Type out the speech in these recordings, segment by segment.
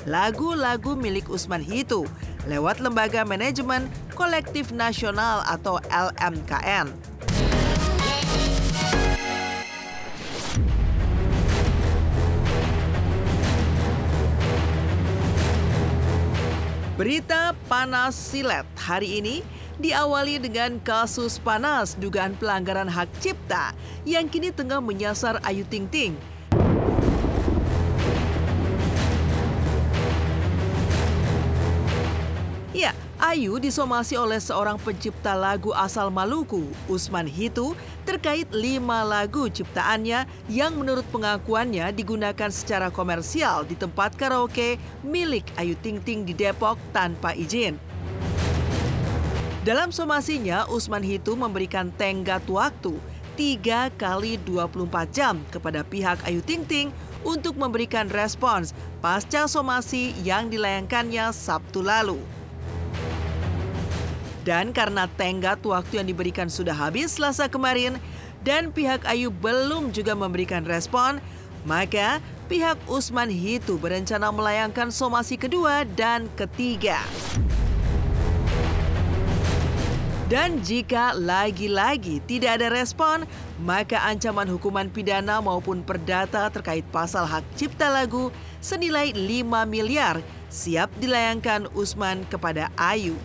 lagu-lagu milik Usman Hitu lewat Lembaga Manajemen Kolektif Nasional atau LMKN. Berita panas silet hari ini diawali dengan kasus panas dugaan pelanggaran hak cipta yang kini tengah menyasar Ayu Ting Ting. Ya, Ayu disomasi oleh seorang pencipta lagu asal Maluku, Usman Hitu, terkait 5 lagu ciptaannya yang menurut pengakuannya digunakan secara komersial di tempat karaoke milik Ayu Ting Ting di Depok tanpa izin. Dalam somasinya, Usman Hitu memberikan tenggat waktu 3 kali 24 jam kepada pihak Ayu Ting Ting untuk memberikan respons pasca somasi yang dilayangkannya Sabtu lalu. Dan karena tenggat waktu yang diberikan sudah habis Selasa kemarin dan pihak Ayu belum juga memberikan respon, maka pihak Usman Hitu berencana melayangkan somasi kedua dan ketiga. Dan jika lagi-lagi tidak ada respon, maka ancaman hukuman pidana maupun perdata terkait pasal hak cipta lagu senilai 5 miliar siap dilayangkan Usman kepada Ayu.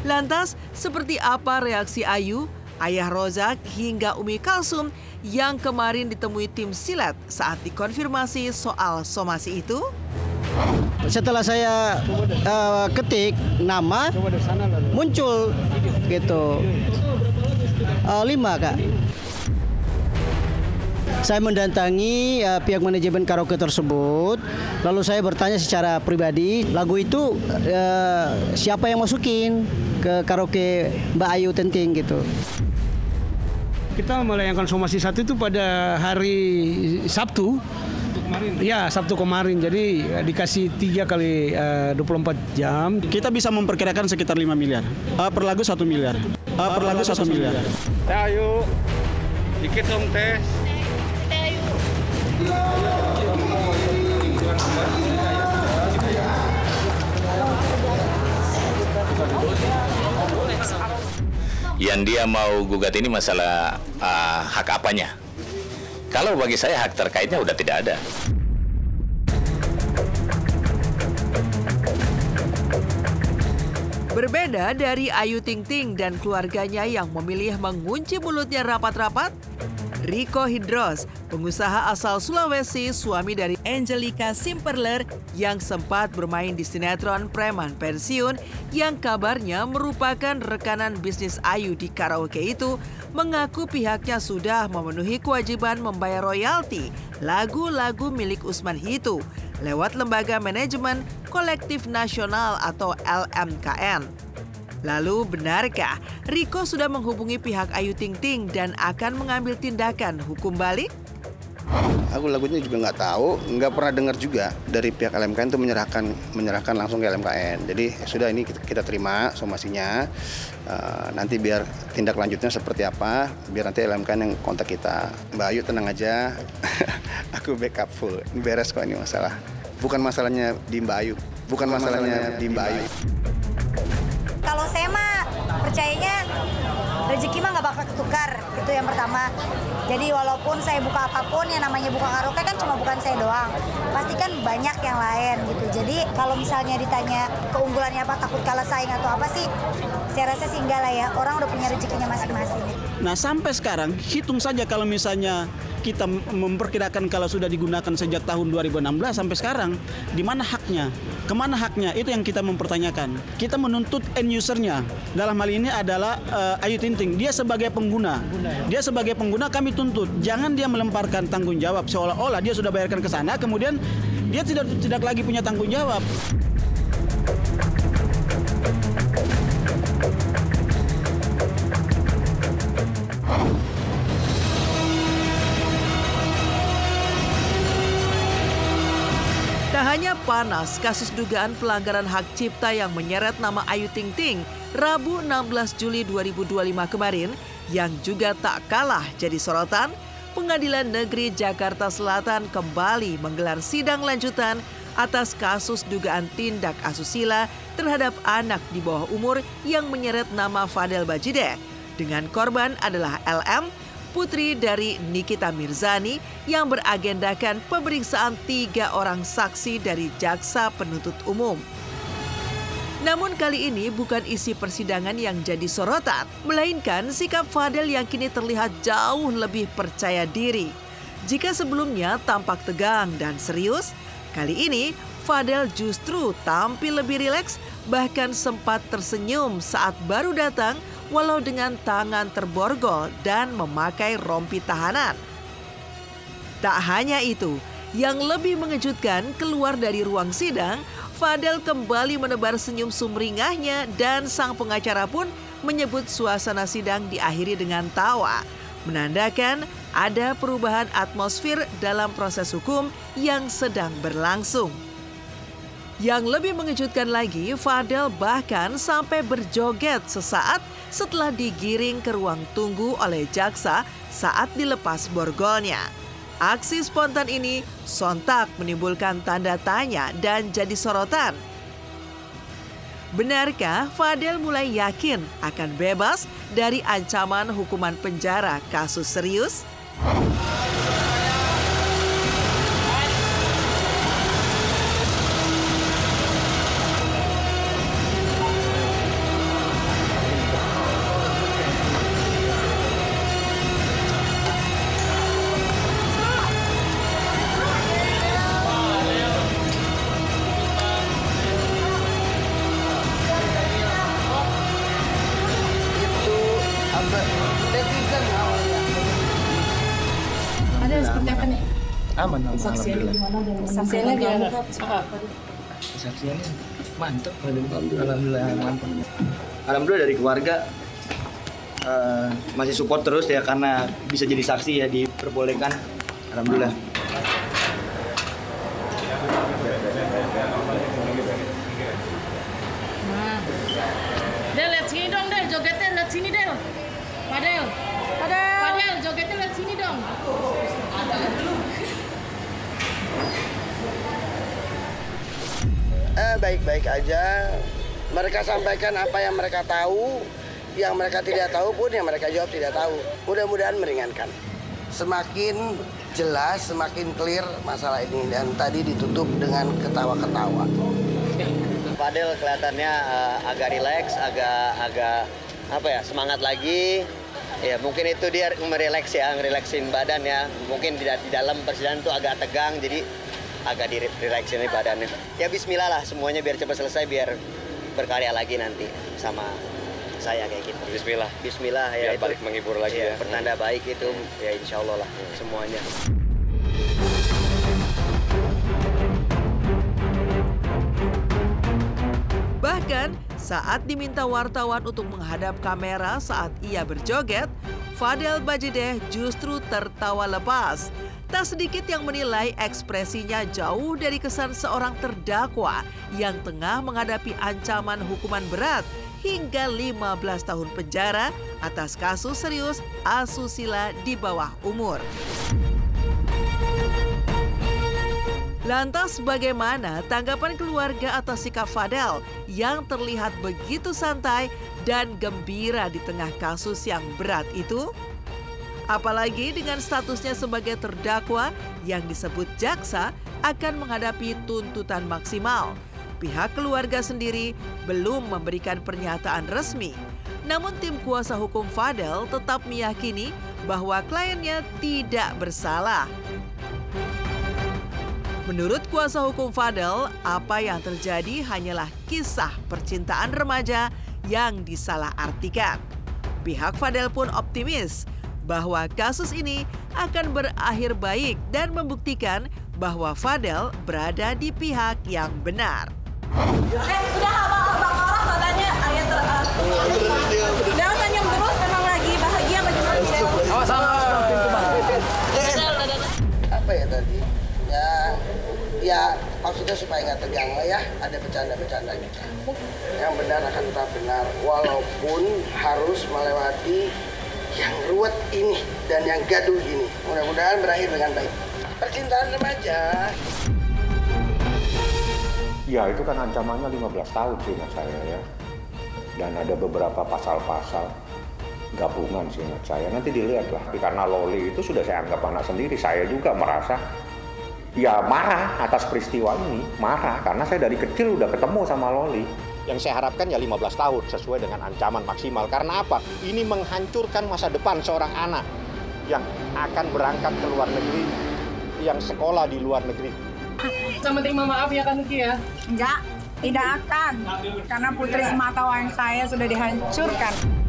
Lantas, seperti apa reaksi Ayu, Ayah Rozak hingga Umi Kalsum yang kemarin ditemui tim silet saat dikonfirmasi soal somasi itu? Setelah saya ketik nama, muncul gitu 5 Kak. Saya mendatangi pihak manajemen karaoke tersebut, lalu saya bertanya secara pribadi, lagu itu siapa yang masukin ke karaoke Mbak Ayu Ting Ting gitu. Kita melayangkan somasi 1 itu pada hari Sabtu. Ya, Sabtu kemarin. Jadi dikasih 3 kali 24 jam. Kita bisa memperkirakan sekitar 5 miliar. Per lagu 1 miliar. Per lagu 1 miliar. Ayo, dikit dong teh. Yang dia mau gugat ini masalah hak apanya. Kalau bagi saya hak terkaitnya udah tidak ada. Berbeda dari Ayu Ting Ting dan keluarganya yang memilih mengunci mulutnya rapat-rapat, Rico Hidros, pengusaha asal Sulawesi, suami dari Angelica Simperler yang sempat bermain di sinetron Preman Pensiun yang kabarnya merupakan rekanan bisnis Ayu di karaoke itu, mengaku pihaknya sudah memenuhi kewajiban membayar royalti lagu-lagu milik Usman Hitu lewat Lembaga Manajemen Kolektif Nasional atau LMKN. Lalu benarkah Rico sudah menghubungi pihak Ayu Ting Ting dan akan mengambil tindakan hukum balik? Aku lagunya juga nggak tahu, nggak pernah dengar juga dari pihak LMKN itu menyerahkan langsung ke LMKN. Jadi sudah ini kita terima somasinya, nanti biar tindak lanjutnya seperti apa, biar nanti LMKN yang kontak kita. Mbak Ayu tenang aja, aku backup full, beres kok ini masalah. Bukan masalahnya di Mbak Ayu, bukan masalahnya di Mbak Ayu. Kalau saya mah percayanya rezeki mah nggak bakal ketukar, itu yang pertama. Jadi walaupun saya buka apapun, yang namanya buka karaoke kan cuma bukan saya doang, pasti kan banyak yang lain gitu. Jadi kalau misalnya ditanya keunggulannya apa, takut kalah saing atau apa sih, saya rasa sih enggak lah ya, orang udah punya rezekinya masing-masing. Nah sampai sekarang, hitung saja kalau misalnya kita memperkirakan kalau sudah digunakan sejak tahun 2016 sampai sekarang, di mana haknya? Kemana haknya? Itu yang kita mempertanyakan. Kita menuntut end usernya. Dalam hal ini adalah Ayu Ting Ting. Dia sebagai pengguna. Dia sebagai pengguna kami tuntut. Jangan dia melemparkan tanggung jawab seolah-olah dia sudah bayarkan ke sana, kemudian dia tidak lagi punya tanggung jawab. Tak hanya panas kasus dugaan pelanggaran hak cipta yang menyeret nama Ayu Ting Ting Rabu 16 Juli 2025 kemarin, yang juga tak kalah jadi sorotan, Pengadilan Negeri Jakarta Selatan kembali menggelar sidang lanjutan atas kasus dugaan tindak asusila terhadap anak di bawah umur yang menyeret nama Fadel Bajideh. Dengan korban adalah LM, putri dari Nikita Mirzani yang beragendakan pemeriksaan 3 orang saksi dari jaksa penuntut umum. Namun kali ini bukan isi persidangan yang jadi sorotan, melainkan sikap Fadel yang kini terlihat jauh lebih percaya diri. Jika sebelumnya tampak tegang dan serius, kali ini Fadel justru tampil lebih rileks, bahkan sempat tersenyum saat baru datang walau dengan tangan terborgol dan memakai rompi tahanan. Tak hanya itu, yang lebih mengejutkan keluar dari ruang sidang, Fadel kembali menebar senyum sumringahnya dan sang pengacara pun menyebut suasana sidang diakhiri dengan tawa, menandakan ada perubahan atmosfer dalam proses hukum yang sedang berlangsung. Yang lebih mengejutkan lagi, Fadel bahkan sampai berjoget sesaat setelah digiring ke ruang tunggu oleh jaksa saat dilepas borgolnya. Aksi spontan ini sontak menimbulkan tanda tanya dan jadi sorotan. Benarkah Fadel mulai yakin akan bebas dari ancaman hukuman penjara kasus serius? Seperti apa nih? Aman, Saksiannya gimana? Saksiannya gimana? Saksiannya mantap, alhamdulillah mantap. Alhamdulillah dari keluarga masih support terus ya, karena bisa jadi saksi ya, diperbolehkan. Alhamdulillah. Del, lihat sini dong, Del, jogetnya lihat sini, Del. Fadel, jogetnya lihat sini dong. Baik-baik aja. Mereka sampaikan apa yang mereka tahu, yang mereka tidak tahu pun yang mereka jawab tidak tahu. Mudah-mudahan meringankan. Semakin jelas, semakin clear masalah ini, dan tadi ditutup dengan ketawa-ketawa. Fadel kelihatannya agak rileks, agak apa ya, semangat lagi. Ya mungkin itu dia merileks ya, ngerileksin badan ya. Mungkin di dalam persidangan itu agak tegang, jadi agak dirileksin badannya. Ya bismillah lah semuanya, biar cepat selesai, biar berkarya lagi nanti sama saya kayak gitu. Bismillah. Bismillah ya, biar itu balik menghibur lagi ya. Pertanda baik itu ya, insya Allah lah semuanya. Bahkan saat diminta wartawan untuk menghadap kamera saat ia berjoget, Fadel Bajideh justru tertawa lepas. Tak sedikit yang menilai ekspresinya jauh dari kesan seorang terdakwa yang tengah menghadapi ancaman hukuman berat hingga 15 tahun penjara atas kasus serius asusila di bawah umur. Lantas bagaimana tanggapan keluarga atas sikap Fadel yang terlihat begitu santai dan gembira di tengah kasus yang berat itu? Apalagi dengan statusnya sebagai terdakwa yang disebut jaksa akan menghadapi tuntutan maksimal. Pihak keluarga sendiri belum memberikan pernyataan resmi. Namun tim kuasa hukum Fadel tetap meyakini bahwa kliennya tidak bersalah. Menurut kuasa hukum Fadel, apa yang terjadi hanyalah kisah percintaan remaja yang disalahartikan. Pihak Fadel pun optimis bahwa kasus ini akan berakhir baik dan membuktikan bahwa Fadel berada di pihak yang benar. Udah abang orang katanya ayat jangan senyum terus, memang lagi bahagia bagi saya. Apa ya tadi? Ya maksudnya supaya nggak tegang lah ya, ada bercanda-bercanda gitu. Yang benar akan tetap benar, walaupun harus melewati yang ruwet ini dan yang gaduh ini. Mudah-mudahan berakhir dengan baik. Percintaan remaja. Ya itu kan ancamannya 15 tahun seingat saya ya. Dan ada beberapa pasal-pasal gabungan seingat saya. Nanti dilihatlah. Karena Loli itu sudah saya anggap anak sendiri. Saya juga merasa ya marah atas peristiwa ini. Marah karena saya dari kecil udah ketemu sama Loli. Yang saya harapkan ya 15 tahun sesuai dengan ancaman maksimal. Karena apa? Ini menghancurkan masa depan seorang anak yang akan berangkat ke luar negeri, yang sekolah di luar negeri. Sama terima maaf ya kan Nuki ya? Enggak, tidak akan. Karena putri semata wayang saya sudah dihancurkan.